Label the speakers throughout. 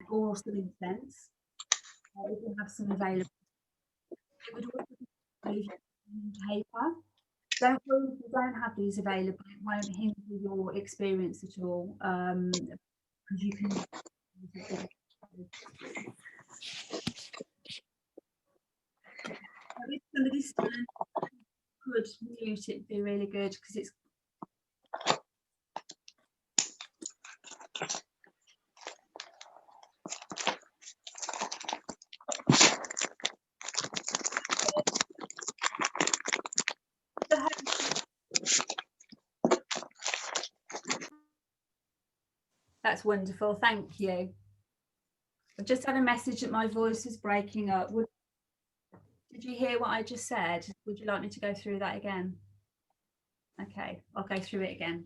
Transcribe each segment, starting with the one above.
Speaker 1: or some incense, if you have some available. It would also be paper. Don't worry if you don't have these available, it won't hinder your experience at all, because you can. If somebody's could mute it, be really good, because it's that's wonderful, thank you. I've just had a message that my voice is breaking up. Did you hear what I just said? Would you like me to go through that again? Okay, I'll go through it again.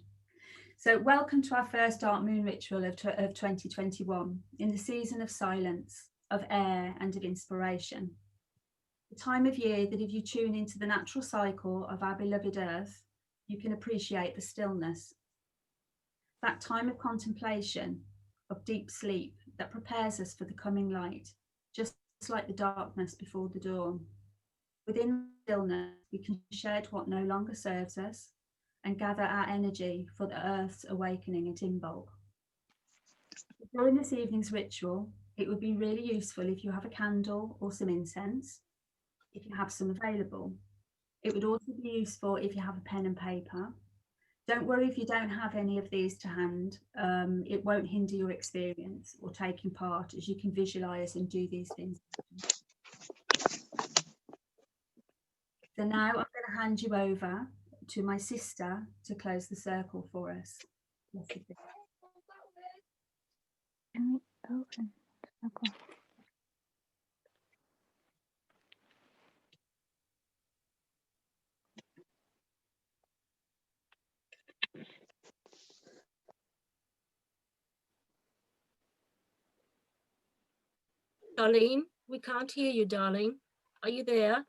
Speaker 1: So welcome to our first Dark Moon ritual of 2021, in the season of silence, of air and of inspiration. The time of year that if you tune into the natural cycle of our beloved earth, you can appreciate the stillness. That time of contemplation, of deep sleep that prepares us for the coming light, just like the darkness before the dawn. Within stillness, we can shed what no longer serves us and gather our energy for the earth's awakening at Imbolc. During this evening's ritual, it would be really useful if you have a candle or some incense, if you have some available. It would also be useful if you have a pen and paper. Don't worry if you don't have any of these to hand. It won't hinder your experience or taking part, as you can visualize and do these things. So now I'm going to hand you over to my sister to close the circle for us.
Speaker 2: Can we open the circle?
Speaker 3: Darlene, we can't hear you, darling. Are you there?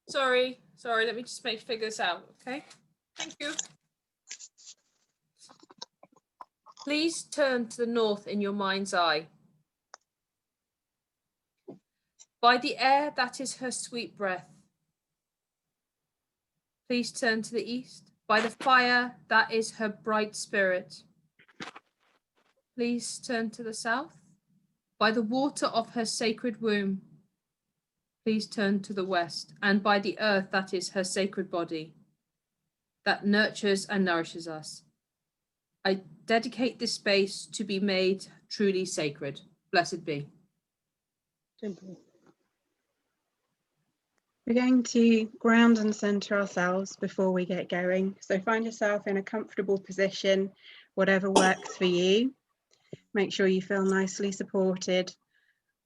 Speaker 4: Sorry, let me just figure this out, okay? Thank you.
Speaker 3: Please turn to the north in your mind's eye. By the air that is her sweet breath. Please turn to the east. By the fire that is her bright spirit. Please turn to the south. By the water of her sacred womb. Please turn to the west, and by the earth that is her sacred body, that nurtures and nourishes us. I dedicate this space to be made truly sacred. Blessed be.
Speaker 5: Simple. We're going to ground and center ourselves before we get going. So find yourself in a comfortable position, whatever works for you. Make sure you feel nicely supported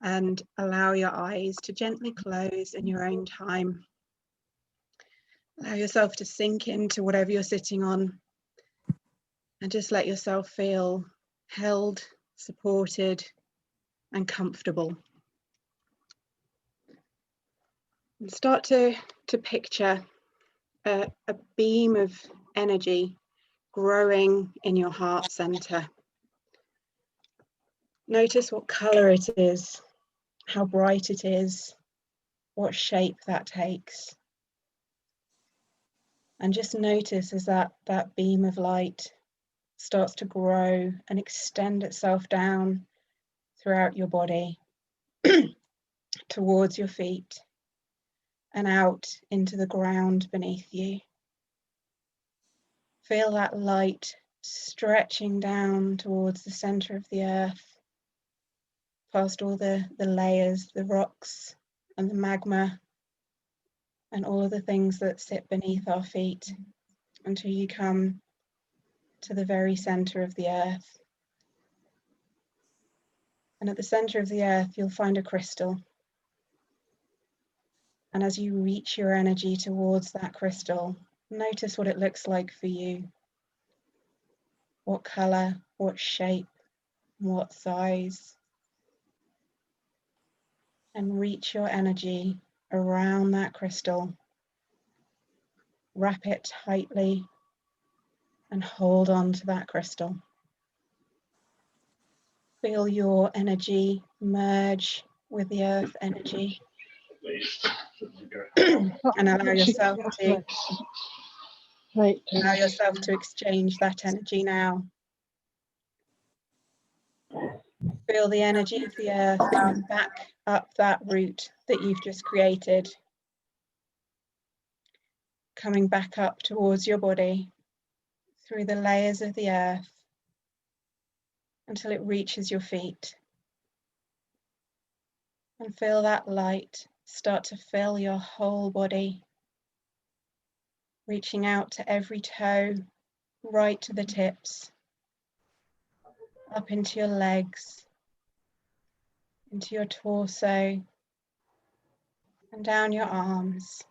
Speaker 5: and allow your eyes to gently close in your own time. Allow yourself to sink into whatever you're sitting on and just let yourself feel held, supported, and comfortable. And start to picture a beam of energy growing in your heart center. Notice what color it is, how bright it is, what shape that takes. And just notice as that beam of light starts to grow and extend itself down throughout your body, towards your feet and out into the ground beneath you. Feel that light stretching down towards the center of the earth, past all the layers, the rocks and the magma and all of the things that sit beneath our feet, until you come to the very center of the earth. And at the center of the earth, you'll find a crystal. And as you reach your energy towards that crystal, notice what it looks like for you. What color, what shape, what size. And reach your energy around that crystal. Wrap it tightly and hold on to that crystal. Feel your energy merge with the earth energy. And allow yourself to exchange that energy now. Feel the energy of the earth coming back up that root that you've just created, coming back up towards your body through the layers of the earth until it reaches your feet. And feel that light start to fill your whole body, reaching out to every toe, right to the tips, up into your legs, into your torso, and down your arms.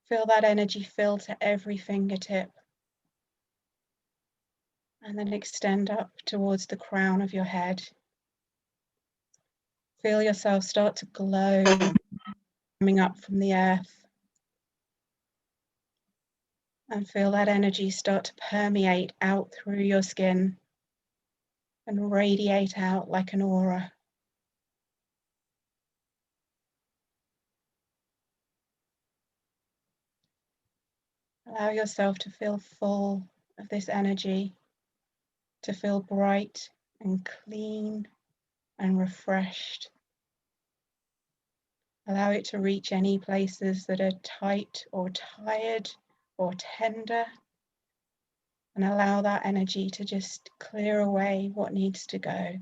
Speaker 5: Feel that energy fill to every fingertip, and then extend up towards the crown of your head. Feel yourself start to glow, coming up from the earth. And feel that energy start to permeate out through your skin and radiate out like an aura. Allow yourself to feel full of this energy, to feel bright and clean and refreshed. Allow it to reach any places that are tight or tired or tender, and allow that energy to just clear away what needs to go.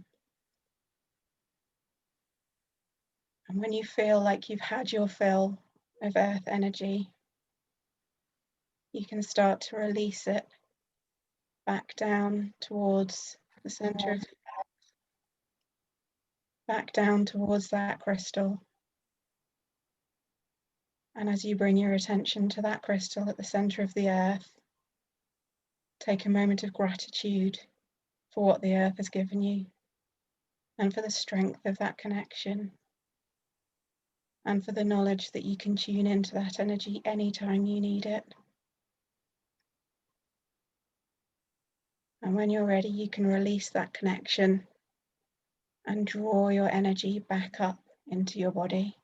Speaker 5: And when you feel like you've had your fill of earth energy, you can start to release it back down towards the center of, back down towards that crystal. And as you bring your attention to that crystal at the center of the earth, take a moment of gratitude for what the earth has given you and for the strength of that connection and for the knowledge that you can tune into that energy anytime you need it. And when you're ready, you can release that connection and draw your energy back up into your body,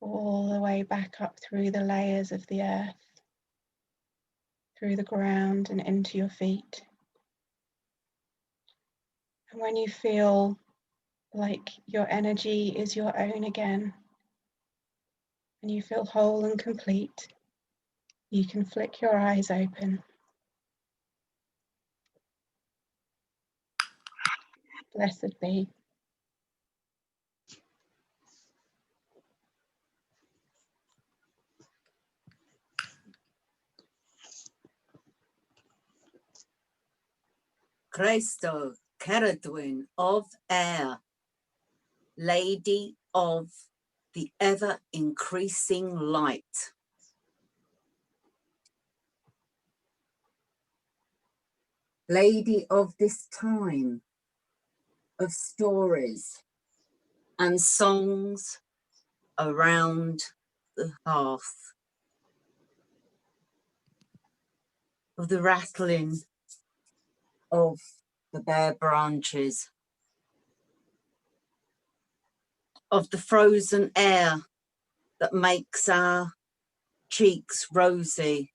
Speaker 5: all the way back up through the layers of the earth, through the ground and into your feet. And when you feel like your energy is your own again, and you feel whole and complete, you can flick your eyes open. Blessed be.
Speaker 6: Goddess Cerridwen of air, Lady of the ever-increasing light. Lady of this time of stories and songs around the hearth, of the rattling of the bare branches, of the frozen air that makes our cheeks rosy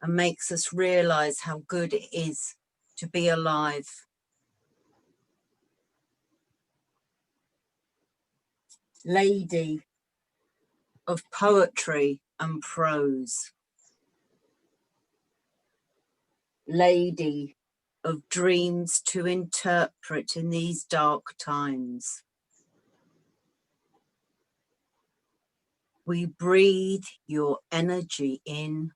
Speaker 6: and makes us realize how good it is to be alive. Lady of poetry and prose, lady of dreams to interpret in these dark times. We breathe your energy in.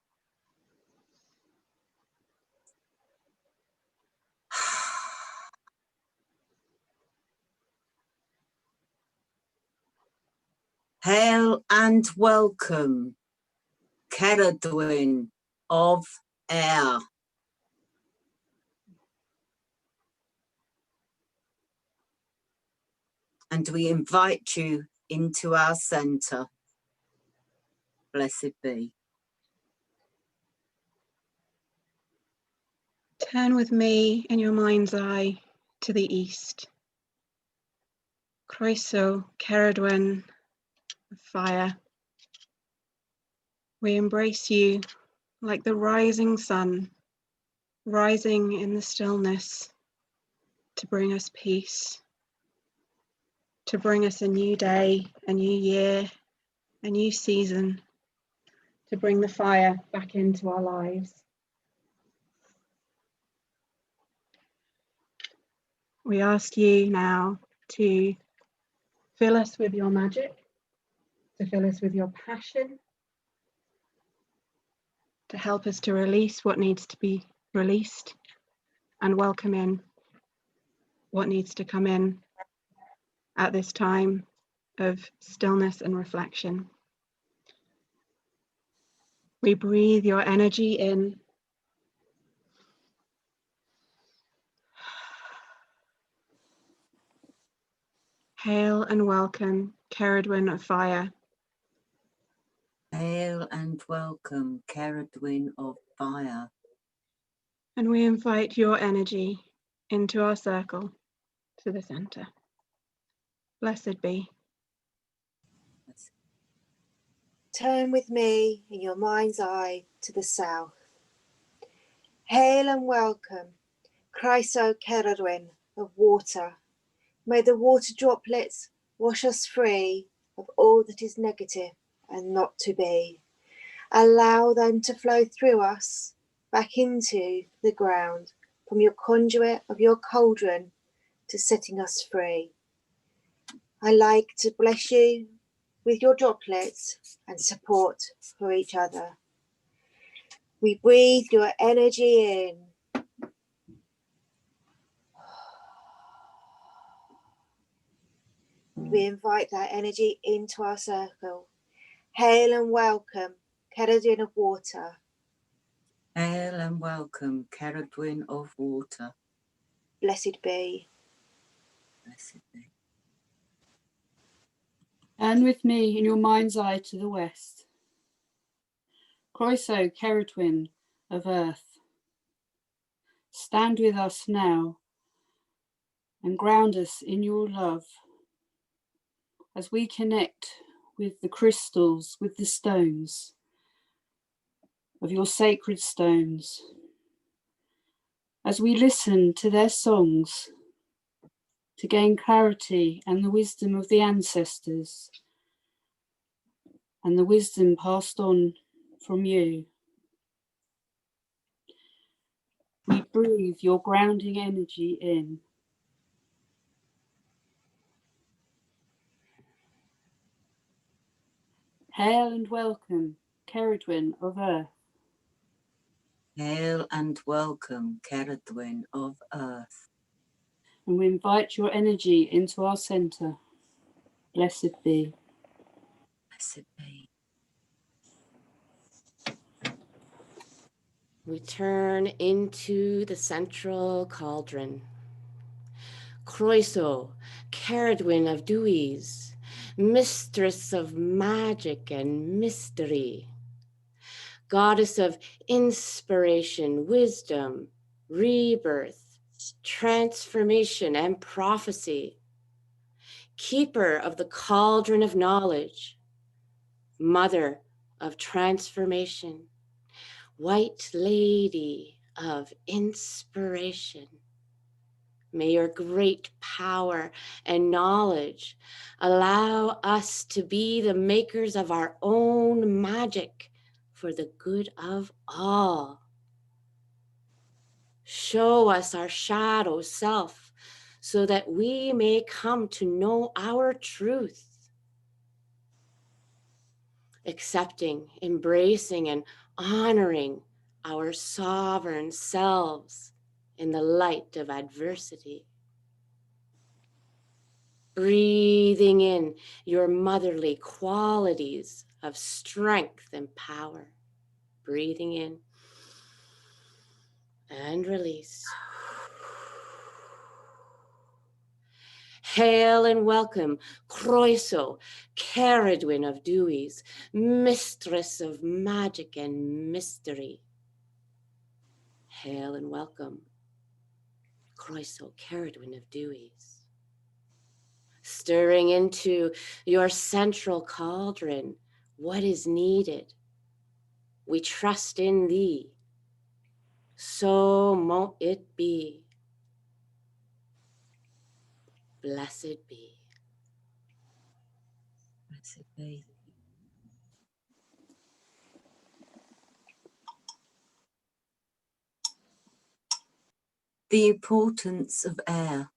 Speaker 6: Hail and welcome, Cerridwen of air. And we invite you into our center. Blessed be.
Speaker 5: Turn with me in your mind's eye to the east. Croeso Cerridwen of fire. We embrace you like the rising sun, rising in the stillness to bring us peace, to bring us a new day, a new year, a new season, to bring the fire back into our lives. We ask you now to fill us with your magic, to fill us with your passion, to help us to release what needs to be released and welcome in what needs to come in at this time of stillness and reflection. We breathe your energy in. Hail and welcome, Cerridwen of fire.
Speaker 6: Hail and welcome, Cerridwen of fire.
Speaker 5: And we invite your energy into our circle to the center. Blessed be.
Speaker 7: Turn with me in your mind's eye to the south. Hail and welcome, Croeso Cerridwen of water. May the water droplets wash us free of all that is negative and not to be. Allow them to flow through us back into the ground from your conduit of your cauldron to setting us free. I like to bless you with your droplets and support for each other. We breathe your energy in. We invite that energy into our circle. Hail and welcome, Cerridwen of water.
Speaker 6: Hail and welcome, Cerridwen of water.
Speaker 7: Blessed be.
Speaker 6: Blessed be.
Speaker 8: And with me in your mind's eye to the west. Croeso Cerridwen of earth. Stand with us now and ground us in your love as we connect with the crystals, with the stones of your sacred stones, as we listen to their songs to gain clarity and the wisdom of the ancestors and the wisdom passed on from you. We breathe your grounding energy in. Hail and welcome, Cerridwen of earth.
Speaker 6: Hail and welcome, Cerridwen of earth.
Speaker 8: And we invite your energy into our center. Blessed be.
Speaker 6: Blessed be.
Speaker 9: We turn into the central cauldron. Croeso, Cerridwen of dews, mistress of magic and mystery, goddess of inspiration, wisdom, rebirth, transformation, and prophecy, keeper of the cauldron of knowledge, mother of transformation, white lady of inspiration. May your great power and knowledge allow us to be the makers of our own magic for the good of all. Show us our shadow self so that we may come to know our truth. Accepting, embracing, and honoring our sovereign selves in the light of adversity. Breathing in your motherly qualities of strength and power. Breathing in and release. Hail and welcome, Croeso, Cerridwen of dews, mistress of magic and mystery. Hail and welcome, Croeso Cerridwen of Dewies. Stirring into your central cauldron what is needed. We trust in thee. So mote it be. Blessed be.
Speaker 6: Blessed be. The importance of air.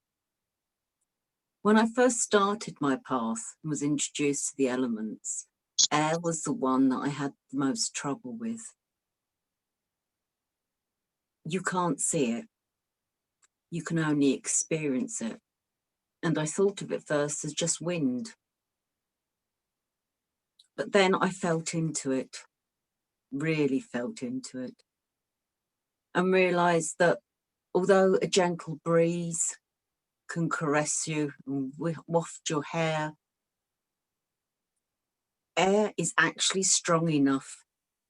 Speaker 6: When I first started my path and was introduced to the elements, air was the one that I had the most trouble with. You can't see it. You can only experience it. And I thought of it first as just wind. But then I felt into it, really felt into it, and realised that although a gentle breeze can caress you and waft your hair, air is actually strong enough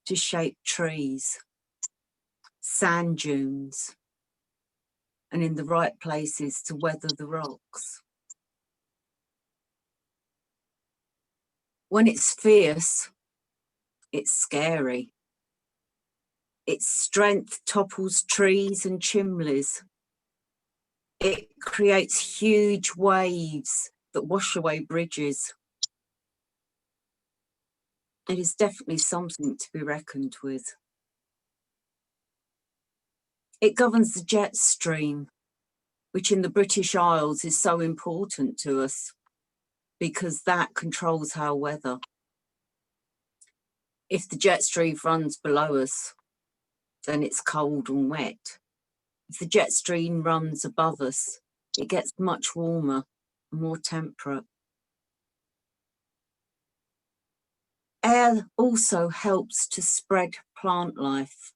Speaker 6: to shape trees, sand dunes, and in the right places to weather the rocks. When it's fierce, it's scary. Its strength topples trees and chimneys. It creates huge waves that wash away bridges. It is definitely something to be reckoned with. It governs the jet stream, which in the British Isles is so important to us because that controls our weather. If the jet stream runs below us, then it's cold and wet. If the jet stream runs above us, it gets much warmer and more temperate. Air also helps to spread plant life.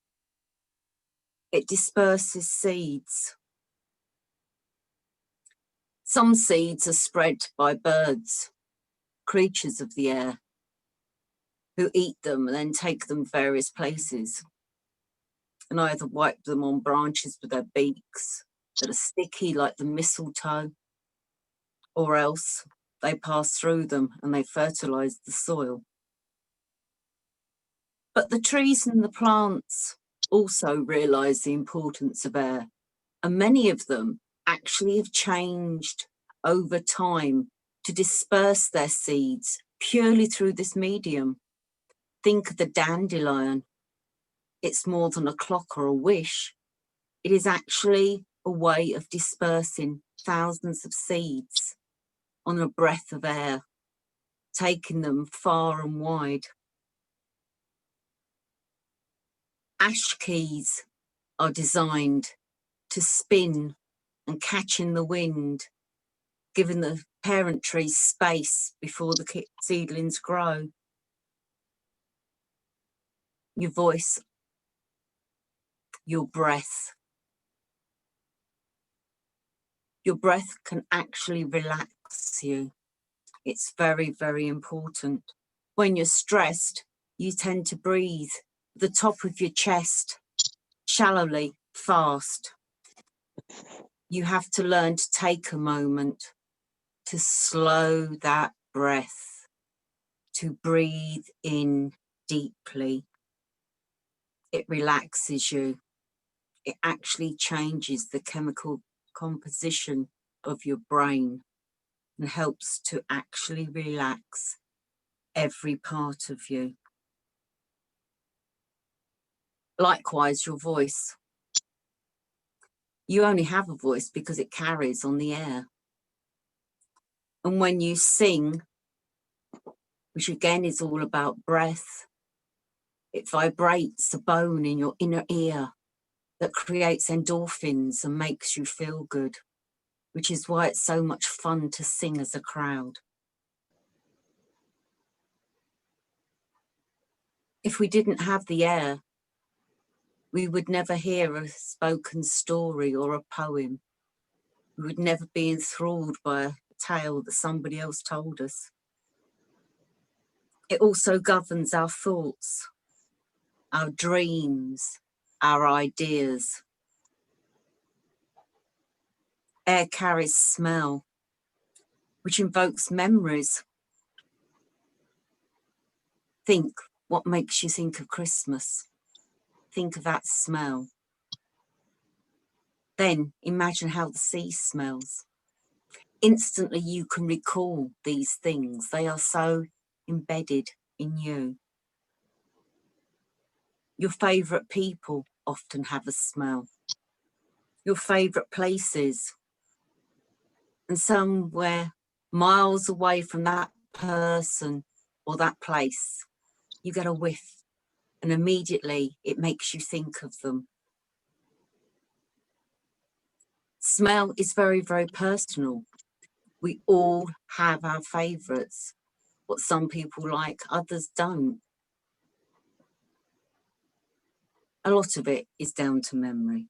Speaker 6: It disperses seeds. Some seeds are spread by birds, creatures of the air, who eat them and then take them various places and either wipe them on branches with their beaks that are sticky like the mistletoe, or else they pass through them and they fertilize the soil. But the trees and the plants also realize the importance of air, and many of them actually have changed over time to disperse their seeds purely through this medium. Think of the dandelion. It's more than a clock or a wish. It is actually a way of dispersing thousands of seeds on a breath of air, taking them far and wide. Ash keys are designed to spin and catch in the wind, giving the parent tree space before the seedlings grow. Your voice, your breath. Your breath can actually relax you. It's very, very important. When you're stressed, you tend to breathe the top of your chest, shallowly, fast. You have to learn to take a moment to slow that breath, to breathe in deeply. It relaxes you. It actually changes the chemical composition of your brain and helps to actually relax every part of you. Likewise, your voice. You only have a voice because it carries on the air. And when you sing, which again is all about breath, it vibrates a bone in your inner ear that creates endorphins and makes you feel good, which is why it's so much fun to sing as a crowd. If we didn't have the air, we would never hear a spoken story or a poem. We would never be enthralled by a tale that somebody else told us. It also governs our thoughts, our dreams, our ideas. Air carries smell, which invokes memories. Think, what makes you think of Christmas? Think of that smell. Then imagine how the sea smells. Instantly you can recall these things. They are so embedded in you. Your favourite people often have a smell. Your favourite places. And somewhere miles away from that person or that place, you get a whiff and immediately it makes you think of them. Smell is very, very personal. We all have our favourites. What some people like, others don't. A lot of it is down to memory.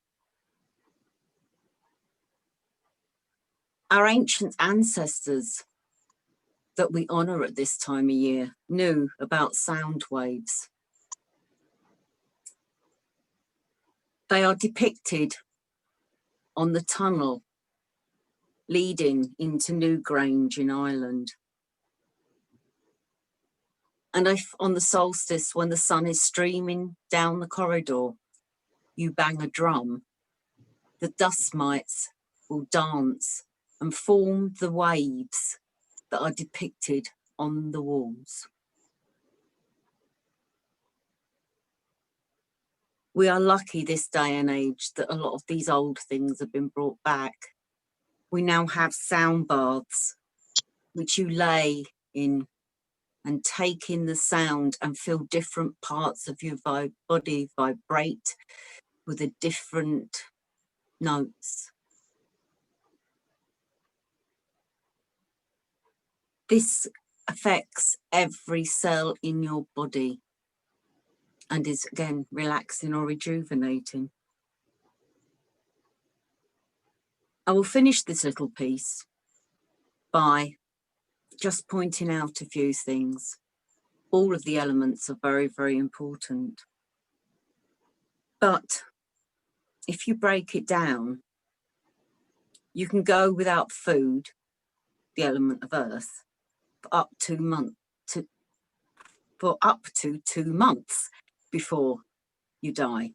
Speaker 6: Our ancient ancestors that we honour at this time of year knew about sound waves. They are depicted on the tunnel leading into Newgrange in Ireland. And if on the solstice, when the sun is streaming down the corridor, you bang a drum, the dust mites will dance and form the waves that are depicted on the walls. We are lucky this day and age that a lot of these old things have been brought back. We now have sound baths, which you lay in and take in the sound and feel different parts of your body vibrate with the different notes. This affects every cell in your body and is again relaxing or rejuvenating. I will finish this little piece by just pointing out a few things. All of the elements are very, very important. But if you break it down, you can go without food, the element of earth, for up to 2 months before you die.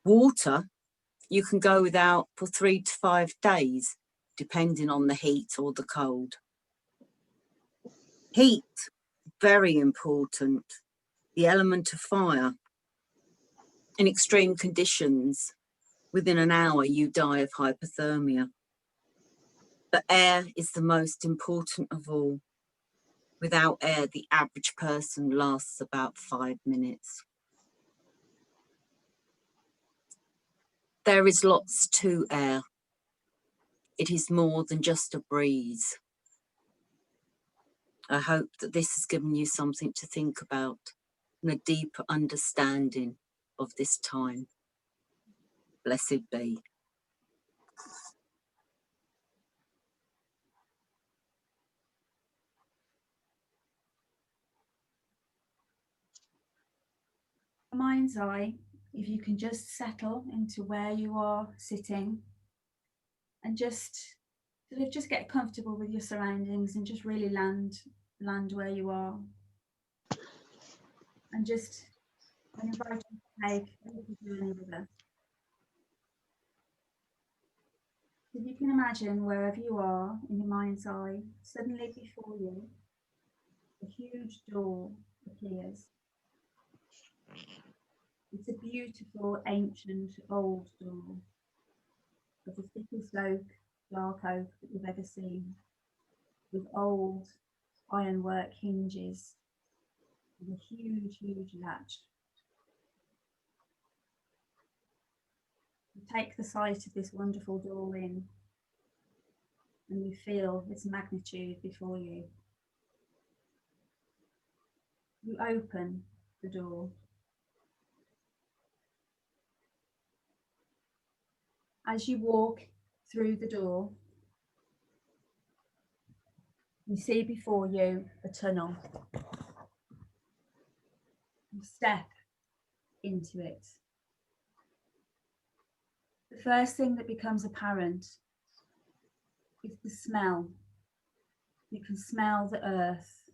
Speaker 6: Water, you can go without for 3 to 5 days, depending on the heat or the cold. Heat, very important. The element of fire. In extreme conditions, within an hour you die of hypothermia. But air is the most important of all. Without air, the average person lasts about 5 minutes. There is lots to air. It is more than just a breeze. I hope that this has given you something to think about and a deeper understanding of this time. Blessed be.
Speaker 1: Mind's eye, if you can just settle into where you are sitting and just sort of just get comfortable with your surroundings and just really land where you are, and just invite you to take a little journey with us. If you can imagine wherever you are in your mind's eye, suddenly before you a huge door appears. It's a beautiful, ancient, old door of the thickest dark oak that you've ever seen, with old ironwork hinges, with a huge, huge latch. You take the sight of this wonderful door in, and you feel its magnitude before you. You open the door. As you walk through the door, you see before you a tunnel. You step into it. The first thing that becomes apparent is the smell. You can smell the earth,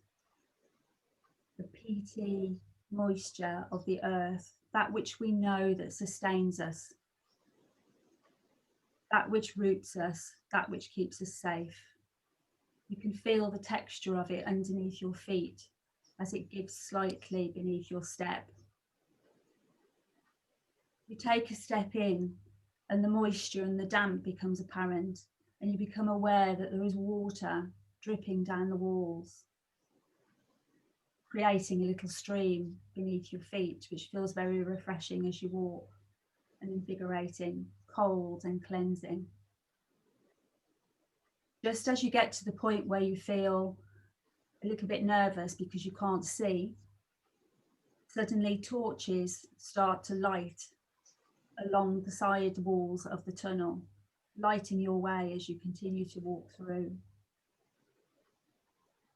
Speaker 1: the peaty moisture of the earth, that which we know that sustains us, that which roots us, that which keeps us safe. You can feel the texture of it underneath your feet as it gives slightly beneath your step. You take a step in and the moisture and the damp becomes apparent, and you become aware that there is water dripping down the walls, creating a little stream beneath your feet, which feels very refreshing as you walk and invigorating, cold and cleansing. Just as you get to the point where you feel a little bit nervous because you can't see, suddenly torches start to light along the side walls of the tunnel, lighting your way as you continue to walk through.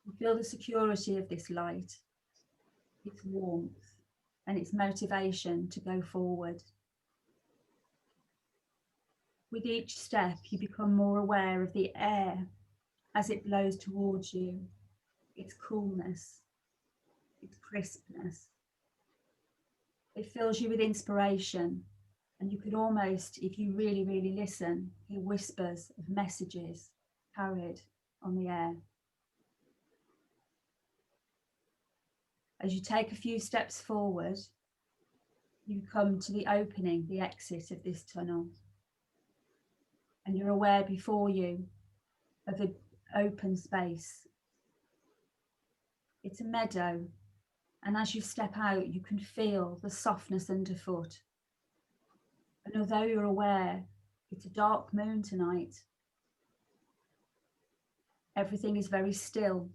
Speaker 1: You feel the security of this light, its warmth, and its motivation to go forward. With each step, you become more aware of the air as it blows towards you, its coolness, its crispness. It fills you with inspiration, and you could almost, if you really, really listen, hear whispers of messages carried on the air. As you take a few steps forward, you come to the opening, the exit of this tunnel, and you're aware before you of an open space. It's a meadow, and as you step out, you can feel the softness underfoot. And although you're aware it's a dark moon tonight, everything is very still.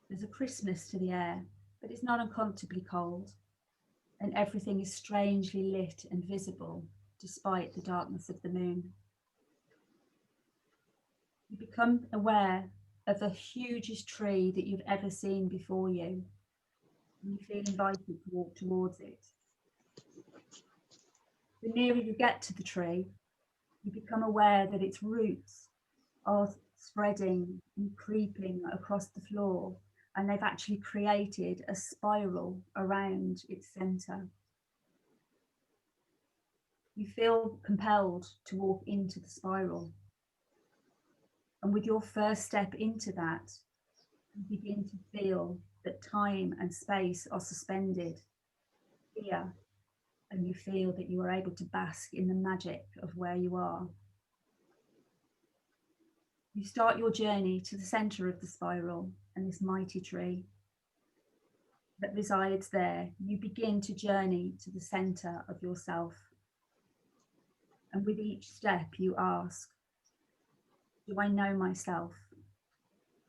Speaker 1: There's a crispness to the air, but it's not uncomfortably cold, and everything is strangely lit and visible despite the darkness of the moon. You become aware of the hugest tree that you've ever seen before you, and you feel invited to walk towards it. The nearer you get to the tree, you become aware that its roots are spreading and creeping across the floor, and they've actually created a spiral around its centre. You feel compelled to walk into the spiral. And with your first step into that, you begin to feel that time and space are suspended here, and you feel that you are able to bask in the magic of where you are. You start your journey to the centre of the spiral and this mighty tree that resides there. You begin to journey to the centre of yourself. And with each step you ask, do I know myself?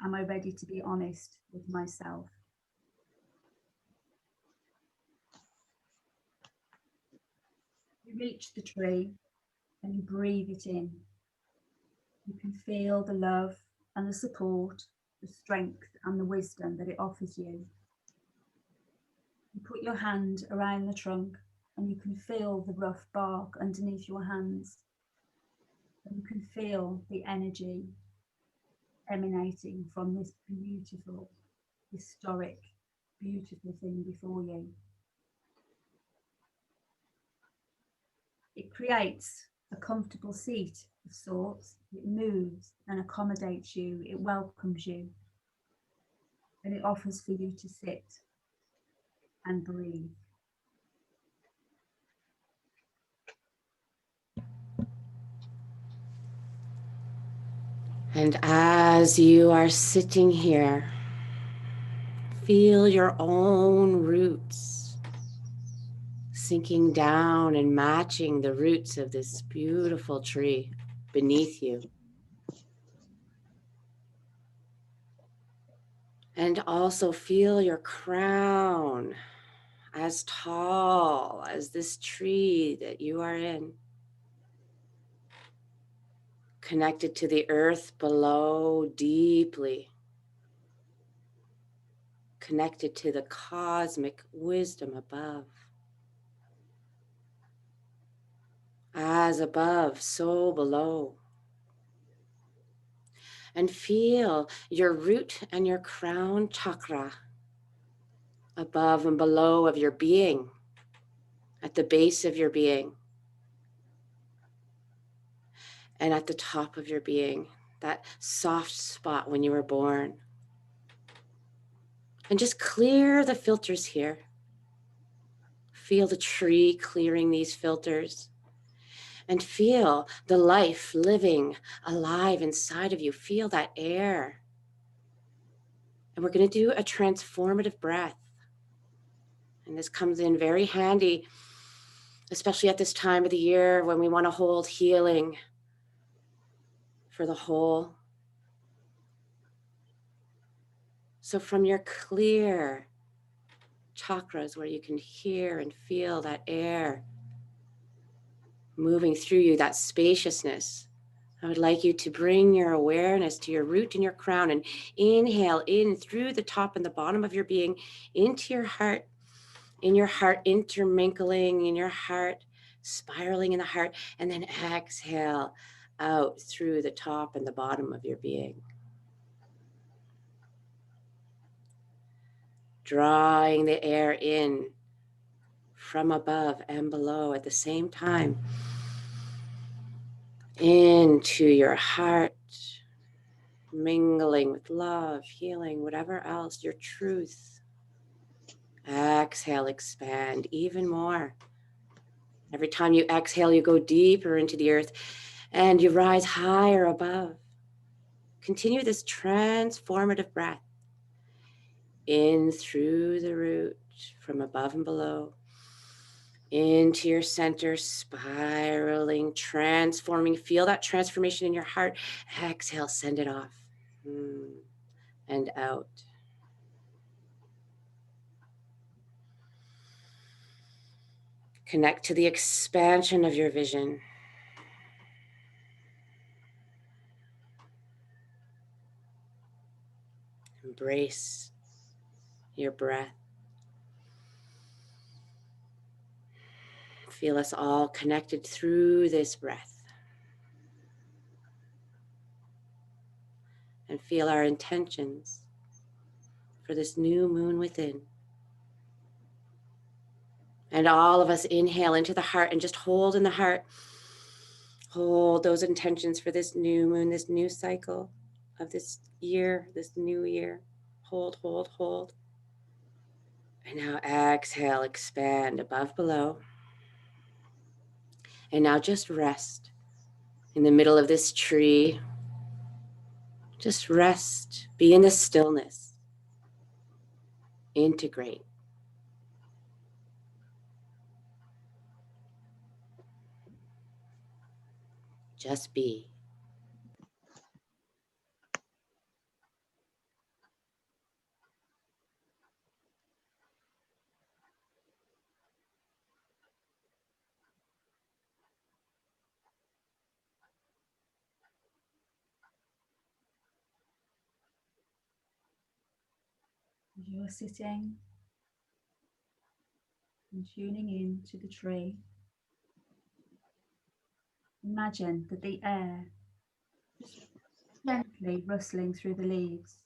Speaker 1: Am I ready to be honest with myself? You reach the tree and you breathe it in. You can feel the love and the support, the strength and the wisdom that it offers you. You put your hand around the trunk and you can feel the rough bark underneath your hands. And you can feel the energy emanating from this beautiful, historic, beautiful thing before you. It creates a comfortable seat of sorts. It moves and accommodates you. It welcomes you. And it offers for you to sit and breathe.
Speaker 9: And as you are sitting here, feel your own roots sinking down and matching the roots of this beautiful tree beneath you. And also feel your crown as tall as this tree that you are in, connected to the earth below deeply, connected to the cosmic wisdom above. As above, so below. And feel your root and your crown chakra above and below of your being, at the base of your being, and at the top of your being, that soft spot when you were born. And just clear the filters here. Feel the tree clearing these filters. And feel the life living alive inside of you. Feel that air. And we're going to do a transformative breath. And this comes in very handy, especially at this time of the year when we want to hold healing for the whole. So from your clear chakras where you can hear and feel that air moving through you, that spaciousness, I would like you to bring your awareness to your root and your crown and inhale in through the top and the bottom of your being into your heart, in your heart intermingling, in your heart, spiraling in the heart, and then exhale out through the top and the bottom of your being. Drawing the air in from above and below at the same time. Into your heart, mingling with love, healing, whatever else, your truth. Exhale, expand even more. Every time you exhale, you go deeper into the earth and you rise higher above. Continue this transformative breath in through the root from above and below. Into your center, spiraling, transforming. Feel that transformation in your heart. Exhale, send it off and out. Connect to the expansion of your vision. Embrace your breath. Feel us all connected through this breath. And feel our intentions for this new moon within. And all of us inhale into the heart and just hold in the heart. Hold those intentions for this new moon, this new cycle of this year, this new year. Hold, hold, hold. And now exhale, expand above, below. And now just rest in the middle of this tree. Just rest, be in the stillness. Integrate. Just be.
Speaker 1: You're sitting and tuning in to the tree. Imagine that the air just gently rustling through the leaves,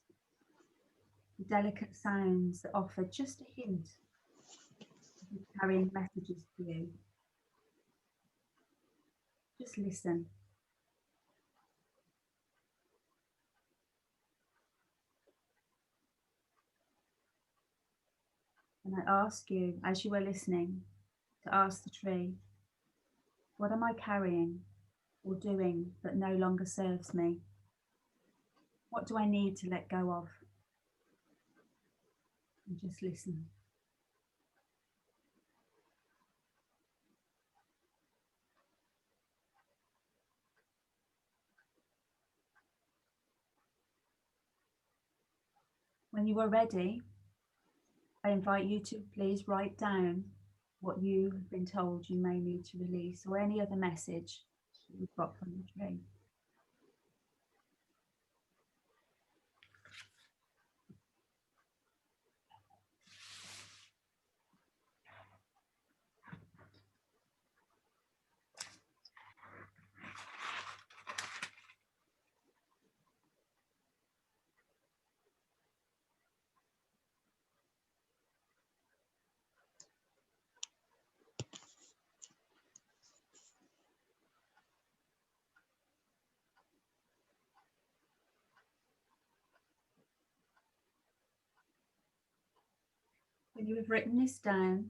Speaker 1: the delicate sounds that offer just a hint of carrying messages to you. Just listen. And I ask you, as you are listening, to ask the tree, what am I carrying or doing that no longer serves me? What do I need to let go of? And just listen. When you are ready, I invite you to please write down what you have been told you may need to release, or any other message that you've got from the tree. When you have written this down,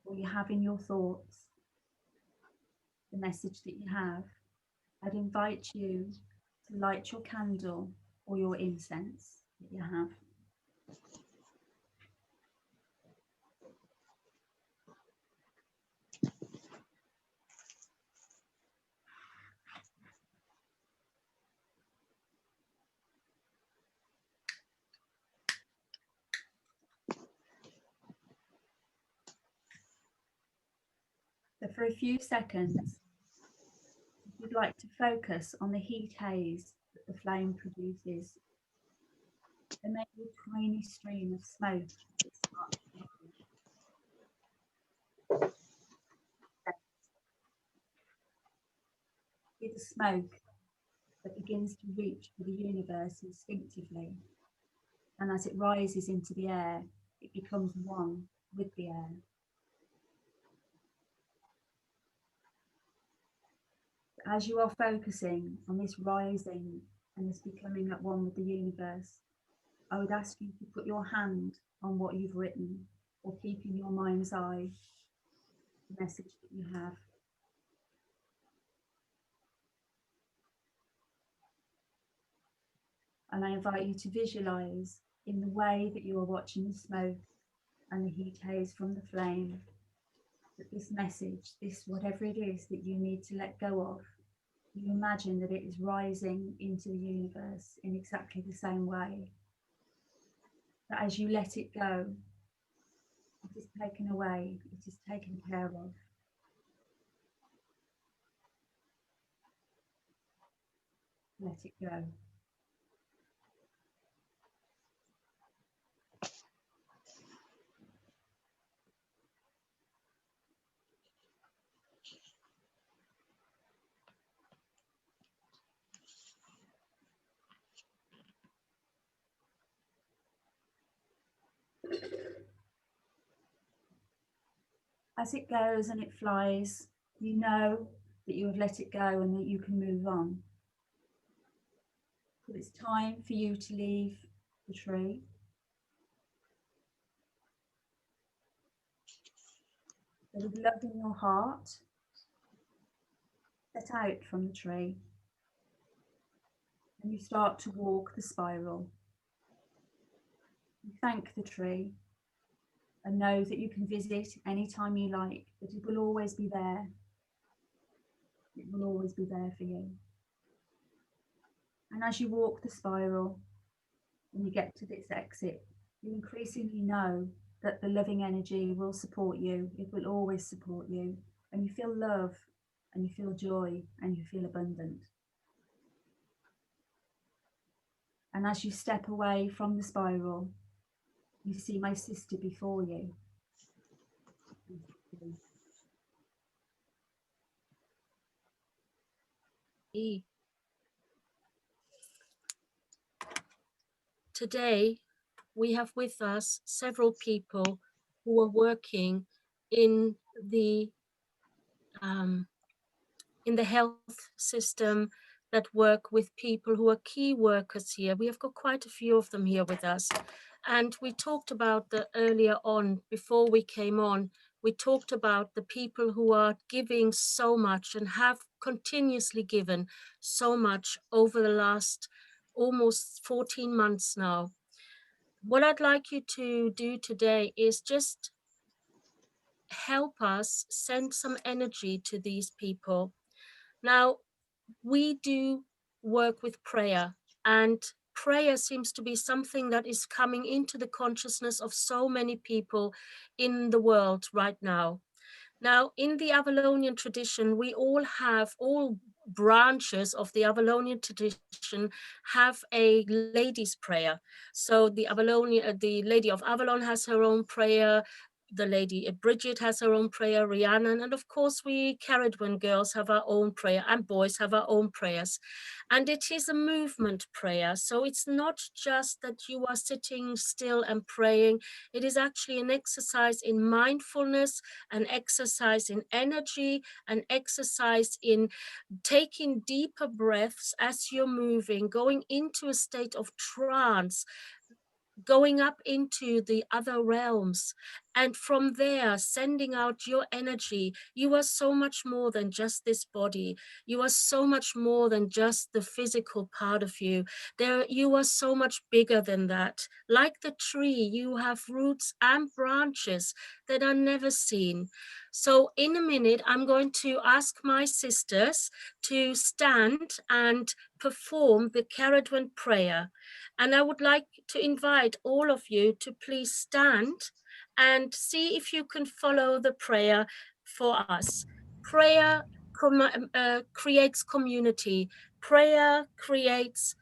Speaker 1: or you have in your thoughts the message that you have, I'd invite you to light your candle or your incense that you have. So for a few seconds, if you'd like to focus on the heat haze that the flame produces, there may be a tiny stream of smoke that starts to see the smoke that begins to reach for the universe instinctively, and as it rises into the air, it becomes one with the air. As you are focusing on this rising and this becoming at one with the universe, I would ask you to put your hand on what you've written, or keep in your mind's eye the message that you have. And I invite you to visualize in the way that you are watching the smoke and the heat haze from the flame, that this message, this whatever it is that you need to let go of, you imagine that it is rising into the universe in exactly the same way. That as you let it go, it is taken away, it is taken care of. Let it go. As it goes and it flies, you know that you have let it go and that you can move on. But it's time for you to leave the tree. So with love in your heart, set out from the tree and you start to walk the spiral. You thank the tree and know that you can visit anytime you like, that it will always be there. It will always be there for you. And as you walk the spiral and you get to this exit, you increasingly know that the loving energy will support you. It will always support you. And you feel love and you feel joy and you feel abundant. And as you step away from the spiral, you see my sister before you.
Speaker 10: Today, we have with us several people who are working in the health system, that work with people who are key workers here. We have got quite a few of them here with us. And we talked about the earlier on, before we came on, we talked about the people who are giving so much and have continuously given so much over the last almost 14 months now. What I'd like you to do today is just help us send some energy to these people. Now, we do work with prayer, and prayer seems to be something that is coming into the consciousness of so many people in the world right now. Now, in the Avalonian tradition, we all branches of the Avalonian tradition have a ladies' prayer. So the Lady of Avalon has her own prayer. The Lady Bridget has her own prayer, Rhiannon, and of course we Cerridwen girls have our own prayer, and boys have our own prayers. And it is a movement prayer. So it's not just that you are sitting still and praying. It is actually an exercise in mindfulness, an exercise in energy, an exercise in taking deeper breaths as you're moving, going into a state of trance, going up into the other realms, and from there sending out your energy. You are so much more than just this body. You are so much more than just the physical part of you. You are so much bigger than that. Like the tree, you have roots and branches that are never seen. So in a minute, I'm going to ask my sisters to stand and perform the Cerridwen prayer. And I would like to invite all of you to please stand and see if you can follow the prayer for us. Prayer creates community. Prayer creates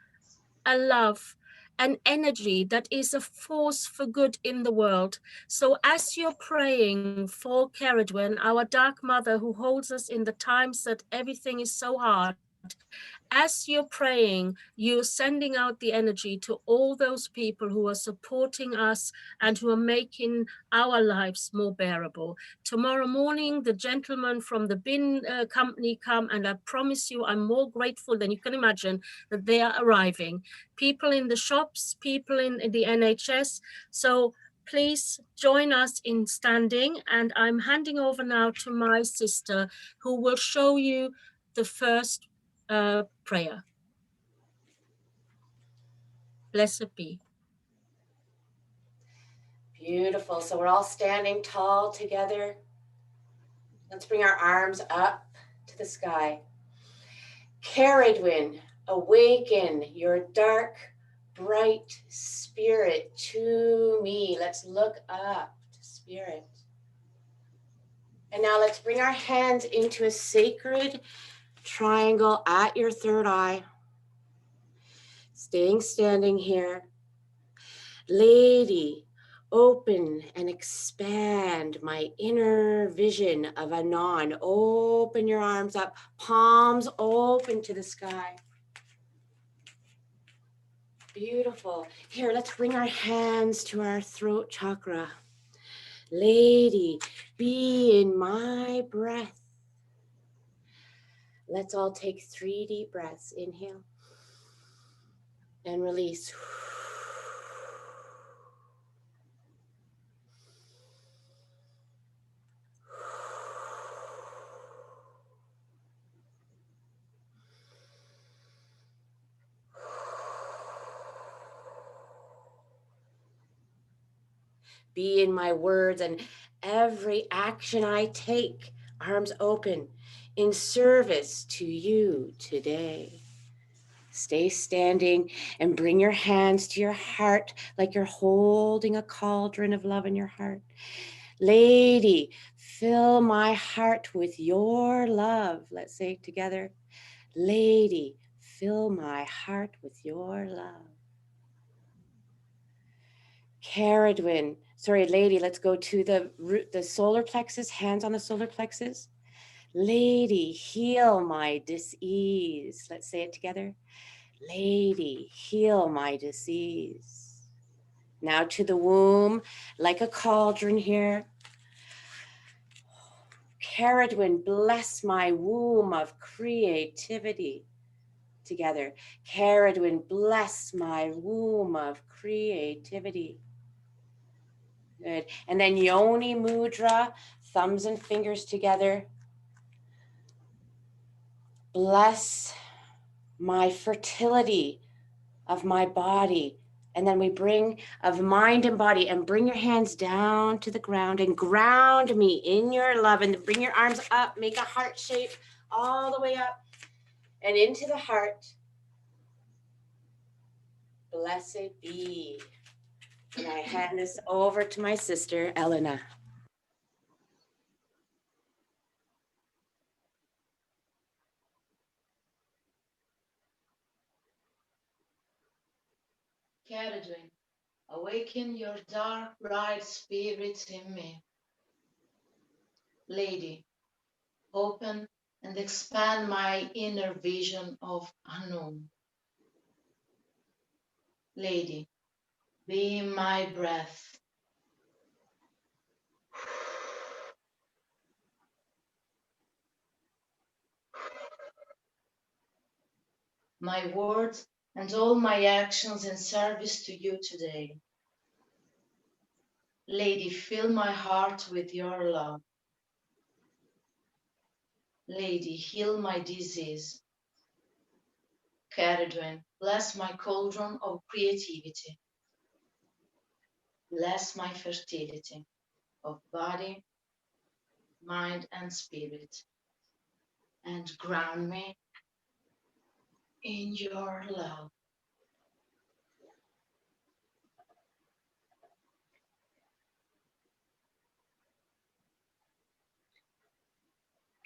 Speaker 10: a love, an energy that is a force for good in the world. So as you're praying for Cerridwen, our dark mother who holds us in the times that everything is so hard, as you're praying, you're sending out the energy to all those people who are supporting us and who are making our lives more bearable. Tomorrow morning, the gentlemen from the bin company come, and I promise you, I'm more grateful than you can imagine that they are arriving. People in the shops, people in the NHS. So please join us in standing, and I'm handing over now to my sister who will show you the first prayer. Blessed be.
Speaker 9: Beautiful. So we're all standing tall together. Let's bring our arms up to the sky. Cerridwen, awaken your dark, bright spirit to me. Let's look up to spirit. And now let's bring our hands into a sacred triangle at your third eye. Staying standing here. Lady, open and expand my inner vision of Anon. Open your arms up, palms open to the sky. Beautiful. Here, let's bring our hands to our throat chakra. Lady, be in my breath. Let's all take 3 deep breaths. Inhale and release. Be in my words and every action I take, arms open, in service to you today. Stay standing and bring your hands to your heart like you're holding a cauldron of love in your heart. Lady, fill my heart with your love. Let's say it together. Lady, fill my heart with your love. Cerridwen, sorry, lady, let's go to the root, the solar plexus, hands on the solar plexus. Lady, heal my dis-ease. Let's say it together. Lady, heal my disease. Now to the womb, like a cauldron here. Cerridwen, bless my womb of creativity. Together. Cerridwen, bless my womb of creativity. Good. And then Yoni Mudra, thumbs and fingers together. Bless my fertility of my body. And then we bring of mind and body, and bring your hands down to the ground and ground me in your love, and bring your arms up, make a heart shape all the way up and into the heart. Blessed be. And I hand this over to my sister, Elena.
Speaker 11: Cerridwen, awaken your dark, bright spirits in me. Lady, open and expand my inner vision of Anon. Lady, be my breath. My words and all my actions in service to you today. Lady, fill my heart with your love. Lady, heal my disease. Cerridwen, bless my cauldron of creativity. Bless my fertility of body, mind, and spirit, and ground me in your love.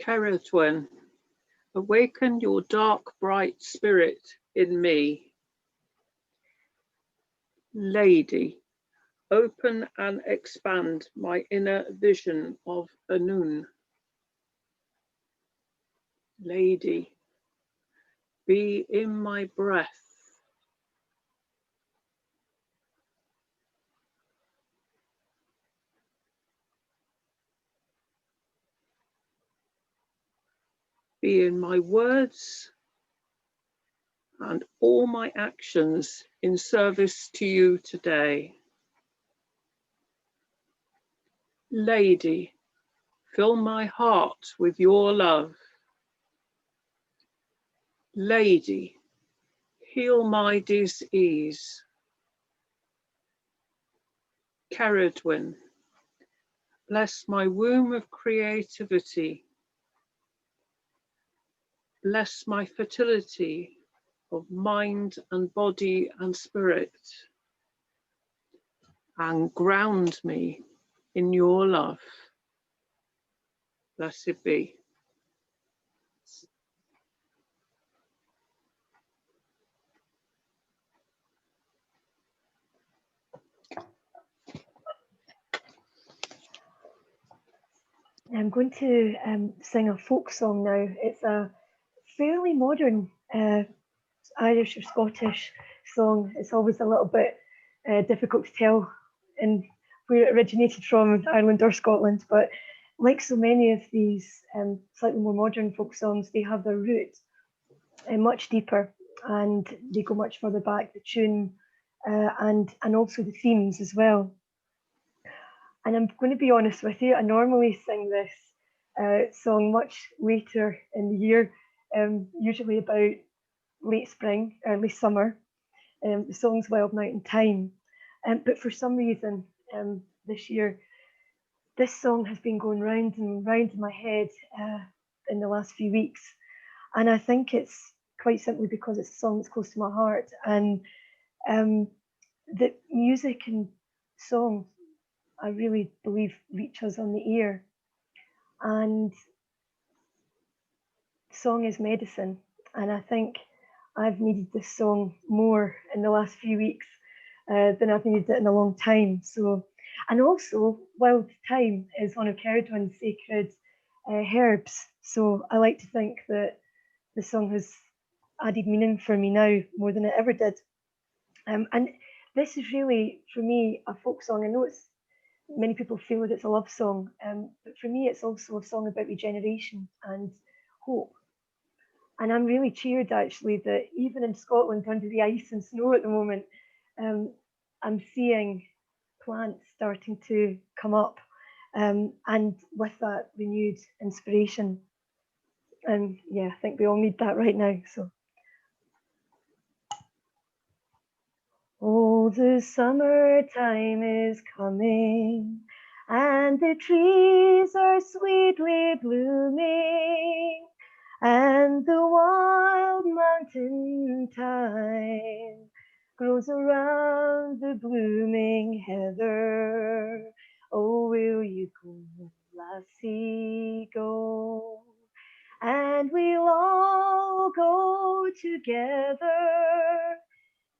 Speaker 12: Cerridwen, awaken your dark, bright spirit in me. Lady, open and expand my inner vision of Anun. Lady, be in my breath. Be in my words and all my actions in service to you today. Lady, fill my heart with your love. Lady, heal my dis-ease. Cerridwen, bless my womb of creativity. Bless my fertility of mind and body and spirit, and ground me in your love. Blessed be.
Speaker 13: I'm going to sing a folk song now. It's a fairly modern Irish or Scottish song. It's always a little bit difficult to tell in where it originated from, Ireland or Scotland, but like so many of these slightly more modern folk songs, they have their root much deeper and they go much further back, the tune and also the themes as well. And I'm going to be honest with you, I normally sing this song much later in the year, usually about late spring, early summer. The song's Wild Mountain Thyme. But for some reason this year, this song has been going round and round in my head in the last few weeks. And I think it's quite simply because it's a song that's close to my heart. And the music and song, I really believe, reach us on the ear. And song is medicine. And I think I've needed this song more in the last few weeks than I've needed it in a long time. So, and also, Wild Thyme is one of Cerridwen's sacred herbs. So I like to think that the song has added meaning for me now more than it ever did. And this is really, for me, a folk song. I know it's many people feel that it's a love song, but for me, it's also a song about regeneration and hope. And I'm really cheered, actually, that even in Scotland, under the ice and snow at the moment, I'm seeing plants starting to come up, and with that renewed inspiration. And yeah, I think we all need that right now. So. Oh, the summertime is coming, and the trees are sweetly blooming, and the wild mountain thyme grows around the blooming heather. Oh, will you go, lassie, go? And we'll all go together,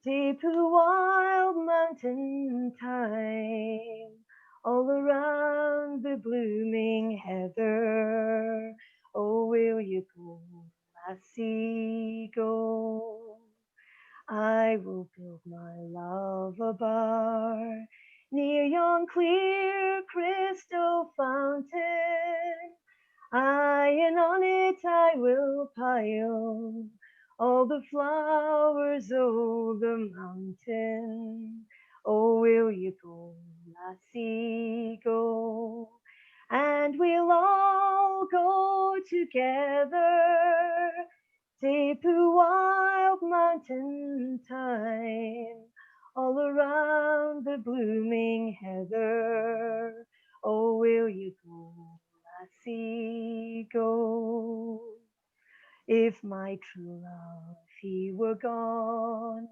Speaker 13: deep the wild mountain thyme, all around the blooming heather. Oh, will you go, lassie, go? I will build my love a bar near yon clear crystal fountain. Aye, and on it I will pile all the flowers o' the mountain. Oh, will you go, go, and we'll all go together, Tepu Wild Mountain time, all around the blooming heather. Oh, will you go, lassie, go? If my true love, he were gone,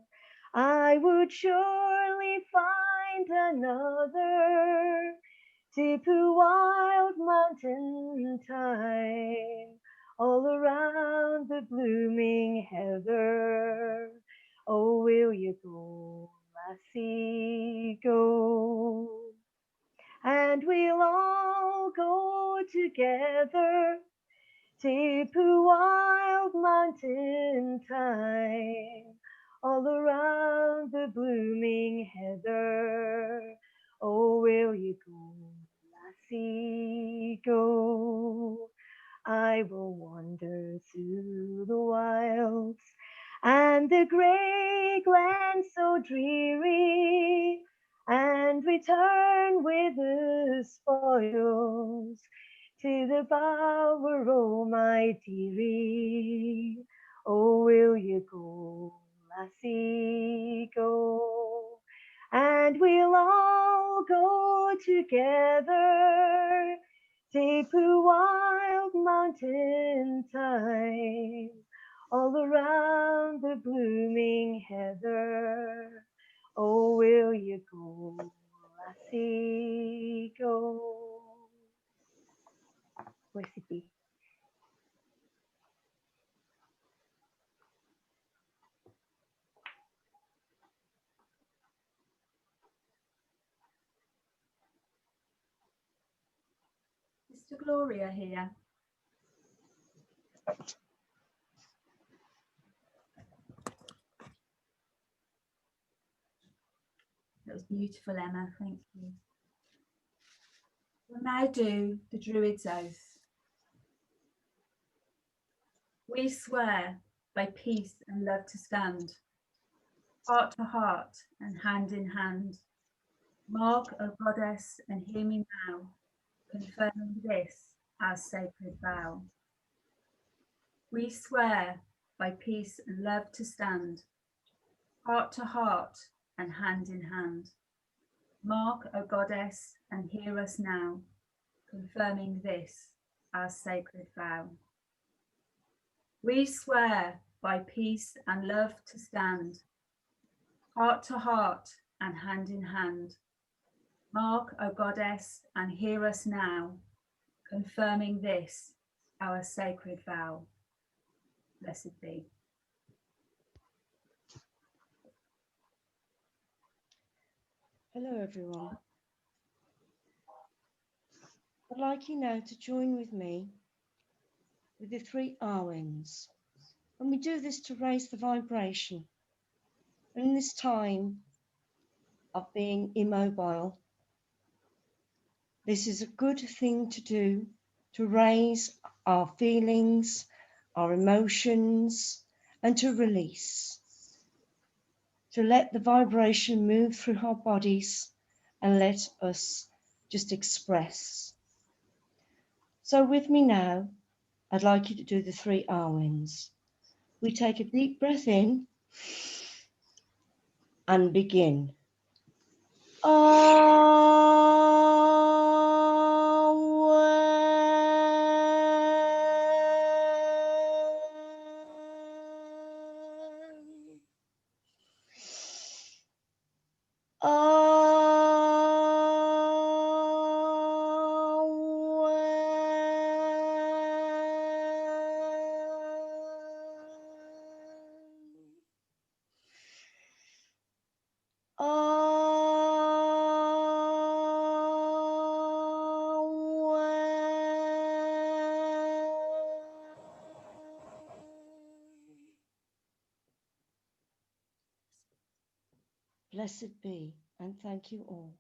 Speaker 13: I would surely find another, Tepu Wild Mountain time, all around the blooming heather. Oh, will you go, lassie, go? And we'll all go together, Tepu Wild Mountain time, all around the blooming heather. Oh, will you go, lassie, go? I will wander through the wilds and the grey glen so dreary, and return with the spoils to the bower, oh my dearie. Oh, will you go, lassie, go? And we'll all go together, Tepu Wild Mountain time, all around the blooming heather. Oh, will you go, lassie, go? Blessed be.
Speaker 1: Sister Gloria here. That was beautiful, Emma. Thank you. We'll now do the Druid's Oath. We swear by peace and love to stand, heart to heart and hand in hand. Mark, O Goddess, and hear me now, confirming this our sacred vow. We swear by peace and love to stand, heart to heart and hand in hand. Mark, O Goddess, and hear us now, confirming this our sacred vow. We swear by peace and love to stand, heart to heart and hand in hand. Mark, O Goddess, and hear us now, confirming this our sacred vow. Blessed be.
Speaker 14: Hello everyone. I'd like you now to join with me with the 3 Arwens. And we do this to raise the vibration. And in this time of being immobile, this is a good thing to do to raise our feelings, our emotions, and to release. To let the vibration move through our bodies and let us just express. So with me now, I'd like you to do the 3 Arwens. We take a deep breath in and begin. Blessed be, and thank you all.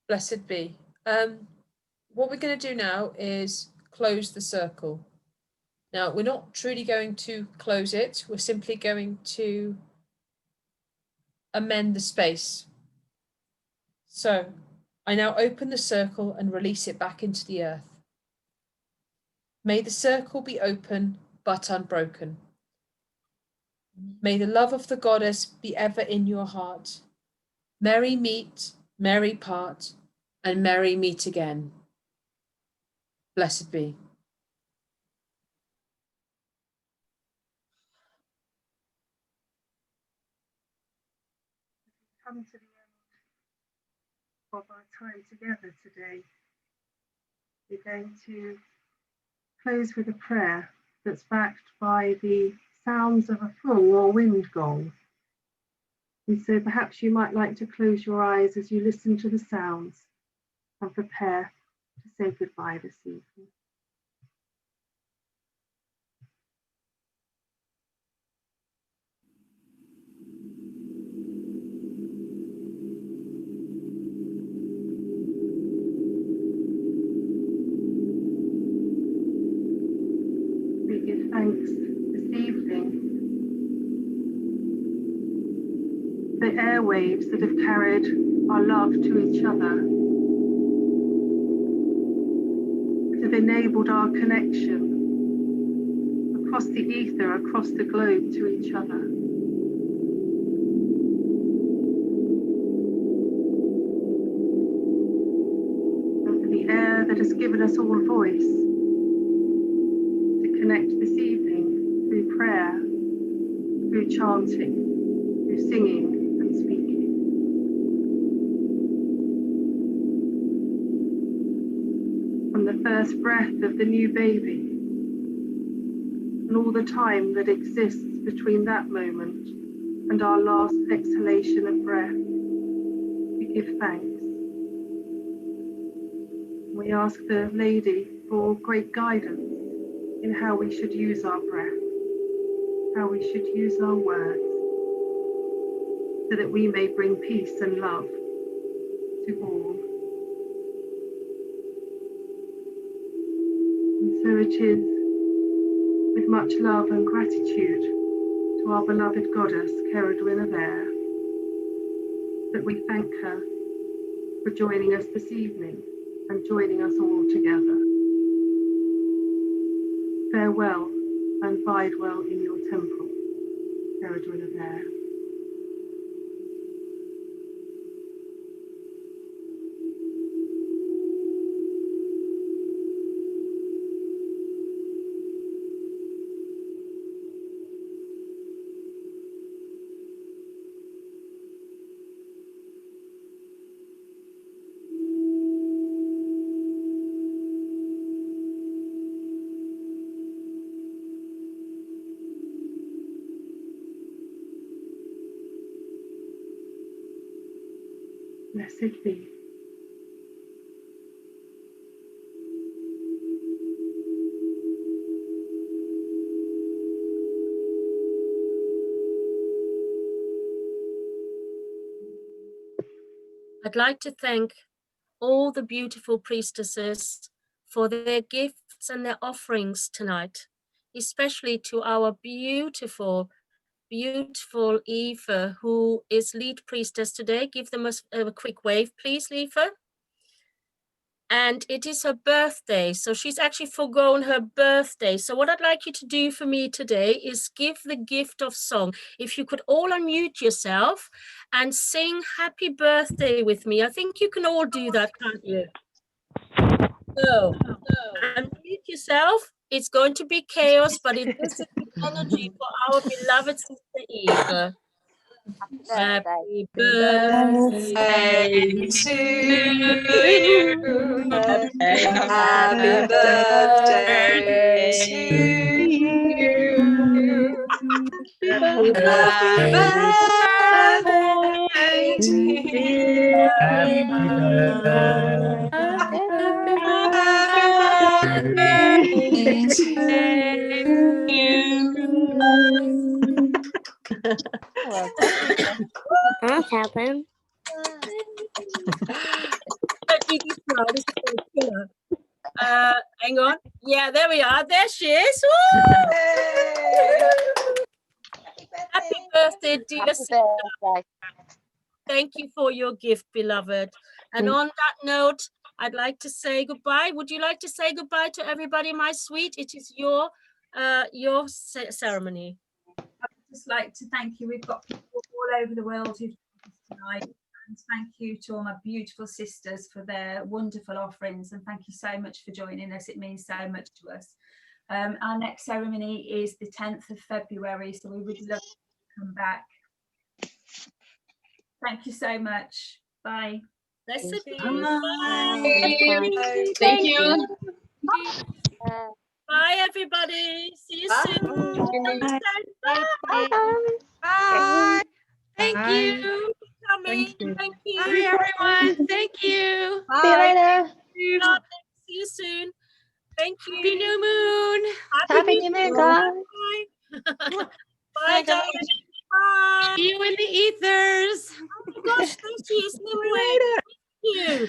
Speaker 3: Blessed be. What we're going to do now is close the circle. Now, we're not truly going to close it. We're simply going to amend the space. So I now open the circle and release it back into the earth. May the circle be open but unbroken. May the love of the goddess be ever in your heart. Merry meet, merry part, and merry meet again. Blessed be.
Speaker 15: Come to the end of our time together today. We're going to close with a prayer that's backed by the sounds of a fung or wind gong. And so perhaps you might like to close your eyes as you listen to the sounds and prepare to say goodbye this evening. We give thanks this evening for the airwaves that have carried our love to each other, that have enabled our connection across the ether, across the globe to each other. And for the air that has given us all voice to connect this evening through prayer, through chanting, through singing and speaking. From the first breath of the new baby and all the time that exists between that moment and our last exhalation of breath, we give thanks. We ask the Lady for great guidance in how we should use our breath, how we should use our words, so that we may bring peace and love to all. And so it is with much love and gratitude to our beloved Goddess Cerridwen of Air that we thank her for joining us this evening and joining us all together. Farewell and bide well in your temple, Cerridwen of Air. Blessed be.
Speaker 10: I'd like to thank all the beautiful priestesses for their gifts and their offerings tonight, especially to our beautiful Eva, who is lead priestess today. Give them a quick wave, please, Eva. And it is her birthday, so she's actually forgone her birthday. So what I'd like you to do for me today is give the gift of song. If you could all unmute yourself and sing happy birthday with me. I think you can all do that, can't you? So unmute yourself. It's going to be chaos, but it is a good energy for our beloved sister Eva. Happy birthday to you. Happy birthday to you. Happy birthday to you. Happy birthday to you.
Speaker 16: I'll help him.
Speaker 10: Hang on. Yeah, there we are. There she is. Happy birthday, dear sister. thank you for your gift, beloved. And on that note, I'd like to say goodbye. Would you like to say goodbye to everybody, my sweet? It is your ceremony.
Speaker 1: I'd just like to thank you. We've got people all over the world who've joined us tonight. And thank you to all my beautiful sisters for their wonderful offerings. And thank you so much for joining us. It means so much to us. Our next ceremony is the 10th of February, so we would love to come back. Thank you so much. Bye.
Speaker 10: Blessed be.
Speaker 3: Bye. Thank you.
Speaker 10: Bye, everybody. See you soon.
Speaker 2: Bye.
Speaker 3: Bye. Thank
Speaker 5: Bye.
Speaker 3: you.
Speaker 10: Coming.
Speaker 5: Thank you.
Speaker 10: Thank you.
Speaker 3: Bye, everyone. Thank you.
Speaker 2: See you later.
Speaker 10: See you soon. Thank you.
Speaker 3: Happy new moon.
Speaker 2: Happy New Moon, guys.
Speaker 10: Bye. Bye, guys. Bye.
Speaker 3: See you in the ethers.
Speaker 10: Oh my gosh, there she is. No way. Thank you.